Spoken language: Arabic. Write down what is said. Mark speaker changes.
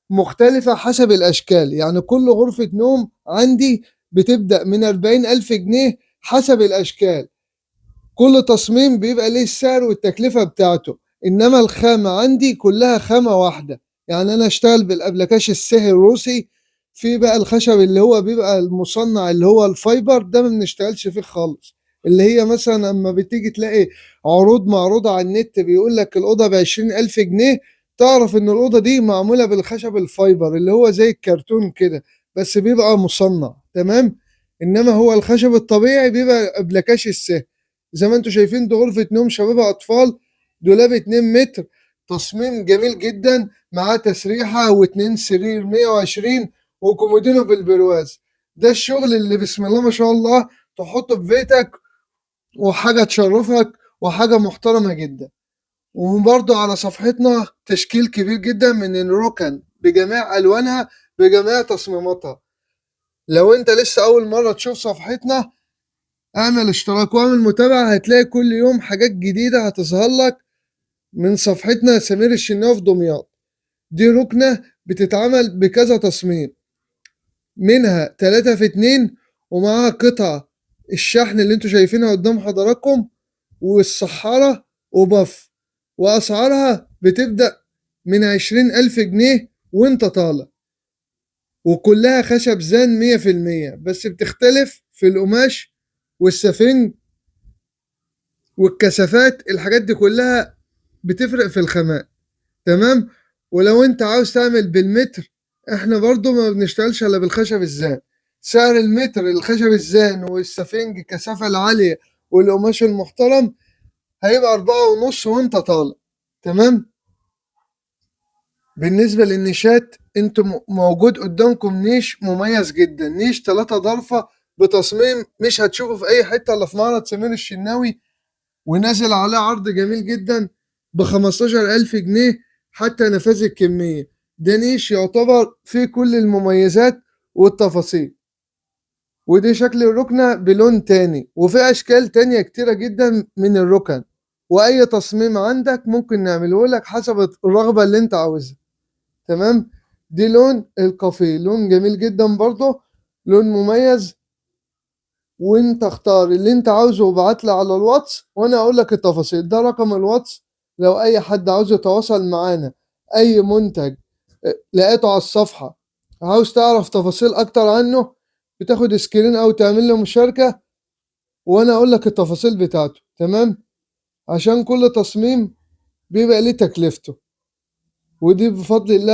Speaker 1: مختلفة حسب الأشكال، يعني كل غرفة نوم عندي بتبدأ من 40,000 جنيه حسب الأشكال. كل تصميم بيبقى ليه السعر والتكلفة بتاعته، إنما الخامة عندي كلها خامة واحدة. يعني أنا أشتغل بالأبلكاش السهل الروسي. في بقى الخشب اللي هو بيبقى المصنع اللي هو الفايبر ده ما بنشتغلش فيه خالص. اللي هي مثلا أما بتيجي تلاقي عروض معروضة على النت بيقول لك الأوضة ب20,000 جنيه، تعرف إن الأوضة دي معمولة بالخشب الفايبر اللي هو زي الكرتون كده، بس بيبقى مصنع تمام. إنما هو الخشب الطبيعي بيبقى أبلكاش السهل. زي ما انتم شايفين دي غرفة نوم شباب أطفال، دولاب 2 متر، تصميم جميل جدا، معاه تسريحة واتنين سرير 120 وكومودينو بالبرواز. ده الشغل اللي بسم الله ما شاء الله تحطه في بيتك، وحاجة تشرفك وحاجة محترمة جدا. وبرضه على صفحتنا تشكيل كبير جدا من الركن بجميع ألوانها بجميع تصميماتها. لو انت لسه أول مرة تشوف صفحتنا، اعمل اشتراك واعمل متابعة، هتلاقي كل يوم حاجات جديدة هتظهر لك من صفحتنا سمير الشناوي في دمياط. دي ركنة بتتعمل بكذا تصميم، منها 3 في 2، ومعاها قطع الشحن اللي انتوا شايفينها قدام حضراتكم، والصحارة وبف. وأسعارها بتبدأ من 20,000 جنيه وانت طالع، وكلها خشب زان 100%، بس بتختلف في القماش والسفنج والكثافات. الحاجات دي كلها بتفرق في الخامات تمام. ولو انت عاوز تعمل بالمتر، احنا برضو ما بنشتغلش الا بالخشب الزان. سعر المتر الخشب الزان والسفنج الكثافة العالية والقماش المحترم هيبقى 4.5 وانت طالع تمام. بالنسبة للنيشات، انتوا موجود قدامكم نيش مميز جدا، نيش 3 ضرفة بتصميم مش هتشوفه في اي حتة الا في معرض سمير الشناوي، ونازل عليه عرض جميل جدا ب15,000 جنيه حتى نفاذ الكمية. ده نيش يعتبر فيه كل المميزات والتفاصيل. ودي شكل الركنة بلون تاني، وفي أشكال تانية كتيرة جدا من الركن، وأي تصميم عندك ممكن نعمله لك حسب الرغبة اللي انت عاوزها تمام. دي لون الكافيه، لون جميل جدا برضه، لون مميز. وانت اختار اللي انت عاوزه وابعتلي على الواتس وانا اقول لك التفاصيل. ده رقم الواتس لو اي حد عاوز يتواصل معانا، اي منتج لقيته على الصفحة عاوز تعرف تفاصيل اكتر عنه، بتاخد سكرين او تعمل له مشاركة وانا اقول لك التفاصيل بتاعته تمام. عشان كل تصميم بيبقى ليه تكلفته، ودي بفضل الله